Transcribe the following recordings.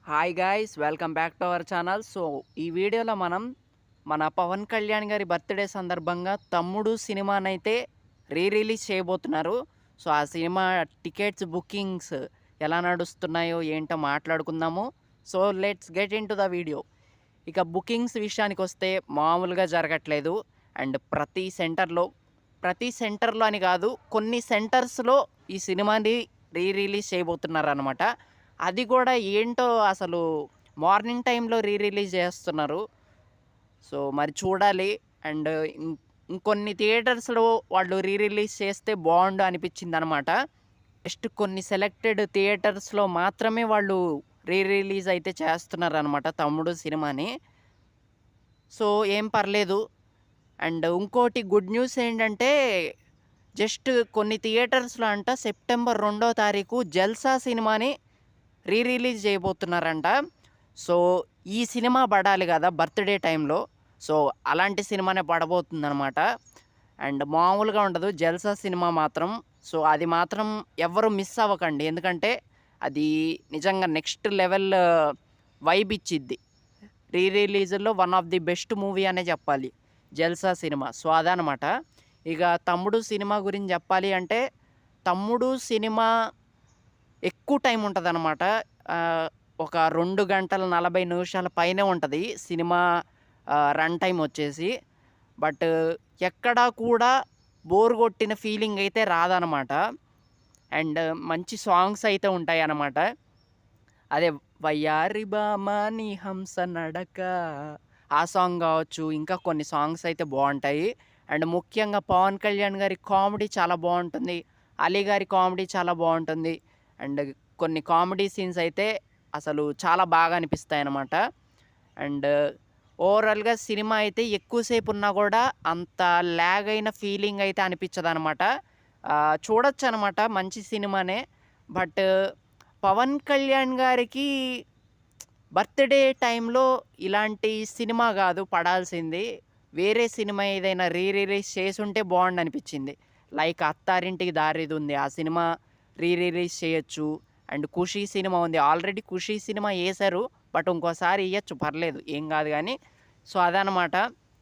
Hi guys, welcome back to our channel. So ఈ వీడియోలో మనం మన పవన్ కళ్యాణ్ గారి బర్త్డే సందర్భంగా తమ్ముడు సినిమానైతే రిలీజ్ చేయబోతున్నారు. సో ఆ సినిమా టికెట్స్ బుకింగ్స్ ఎలా నడుస్తున్నాయో ఏంటో మాట్లాడుకుందాము. So let's get in to the video. ఇక బుకింగ్స్ విషయానికి వస్తే మామూలుగా జరగట్లేదు. అండ్ ప్రతి సెంటర్లో అని కాదు, కొన్ని సెంటర్స్లో ఈ సినిమాని రిలీజ్ చేయబోతున్నారనమాట. అది కూడా ఏంటో అసలు మార్నింగ్ టైంలో రిలీజ్ చేస్తున్నారు. సో మరి చూడాలి. అండ్ ఇంకొన్ని థియేటర్స్లో వాళ్ళు రిలీజ్ చేస్తే బాగుండు అనిపించింది అనమాట. జస్ట్ కొన్ని సెలెక్టెడ్ థియేటర్స్లో మాత్రమే వాళ్ళు రిలీజ్ అయితే చేస్తున్నారు అనమాట తమ్ముడు సినిమాని. సో ఏం పర్లేదు. అండ్ ఇంకోటి గుడ్ న్యూస్ ఏంటంటే, జస్ట్ కొన్ని థియేటర్స్లో అంట సెప్టెంబర్ 2వ తారీఖు జల్సా సినిమాని రిలీజ్ చేయబోతున్నారంట. సో ఈ సినిమా పడాలి కదా బర్త్డే టైంలో. సో అలాంటి సినిమానే పడబోతుందనమాట. అండ్ మామూలుగా ఉండదు జల్సా సినిమా మాత్రం. సో అది మాత్రం ఎవ్వరు మిస్ అవ్వకండి, ఎందుకంటే అది నిజంగా నెక్స్ట్ లెవెల్ వైబ్ ఇచ్చిద్ది. రిలీజ్లో one of the best movie అనే చెప్పాలి జల్సా సినిమా. సో అదనమాట. ఇక తమ్ముడు సినిమా గురించి చెప్పాలి అంటే, తమ్ముడు సినిమా ఎక్కువ టైం ఉంటుందన్నమాట. ఒక 2 గంటల 40 నిమిషాల పైనే ఉంటుంది సినిమా రన్ టైం వచ్చేసి. బట్ ఎక్కడా కూడా బోర్ కొట్టిన ఫీలింగ్ అయితే రాదనమాట. అండ్ మంచి సాంగ్స్ అయితే ఉంటాయి అన్నమాట. అదే వయ్యారి బామా నీ హంస నడక, ఆ సాంగ్ కావచ్చు, ఇంకా కొన్ని సాంగ్స్ అయితే బాగుంటాయి. అండ్ ముఖ్యంగా పవన్ కళ్యాణ్ గారి కామెడీ చాలా బాగుంటుంది, అలీ గారి కామెడీ చాలా బాగుంటుంది. అండ్ కొన్ని కామెడీ సీన్స్ అయితే అసలు చాలా బాగా అనిపిస్తాయి అన్నమాట. అండ్ ఓవరాల్గా సినిమా అయితే ఎక్కువసేపు ఉన్నా కూడా అంత ల్యాగ్ అయిన ఫీలింగ్ అయితే అనిపించదు అనమాట. చూడొచ్చు అనమాట, మంచి సినిమానే. బట్ పవన్ కళ్యాణ్ గారికి బర్త్డే టైంలో ఇలాంటి సినిమా కాదు పడాల్సింది. వేరే సినిమా ఏదైనా రిలీజ్ చేసుంటే బాగుండు అనిపించింది. లైక్ అత్తారింటికి దారేది ఉంది, ఆ సినిమా రిలీజ్ చేయొచ్చు. అండ్ ఖుషీ సినిమా ఉంది, ఆల్రెడీ ఖుషీ సినిమా వేశారు, బట్ ఇంకోసారి ఇవ్వచ్చు, పర్లేదు, ఏం కాదు కానీ. సో అదనమాట.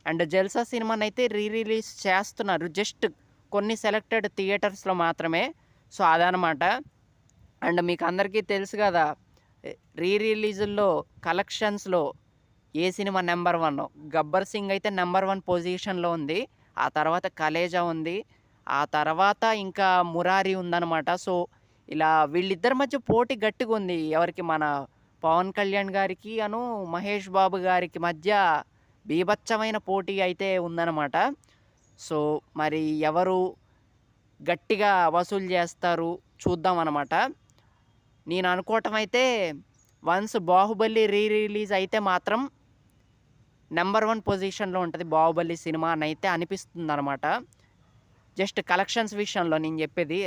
అండ్ జల్సా సినిమానైతే రిలీజ్ చేస్తున్నారు, జస్ట్ కొన్ని సెలెక్టెడ్ థియేటర్స్లో మాత్రమే. సో అదనమాట. అండ్ మీకు అందరికీ తెలుసు కదా, రిలీజుల్లో కలెక్షన్స్లో ఏ సినిమా నెంబర్ 1. గబ్బర్ సింగ్ అయితే నెంబర్ 1 పొజిషన్లో ఉంది. ఆ తర్వాత కలేజా ఉంది. ఆ తర్వాత ఇంకా మురారి ఉందన్నమాట. సో ఇలా వీళ్ళిద్దరి మధ్య పోటీ గట్టిగా ఉంది. ఎవరికి, మన పవన్ కళ్యాణ్ గారికి అను మహేష్ బాబు గారికి మధ్య బీభత్సమైన పోటీ అయితే ఉందన్నమాట. సో మరి ఎవరు గట్టిగా వసూలు చేస్తారు చూద్దాం అన్నమాట. నేను అనుకోవటం అయితే, వన్స్ బాహుబలి రిలీజ్ అయితే మాత్రం నెంబర్ 1 పొజిషన్లో ఉంటుంది బాహుబలి సినిమా అని అయితే అనిపిస్తుంది అనమాట. జస్ట్ కలెక్షన్స్ విషయంలో నేను చెప్పేది.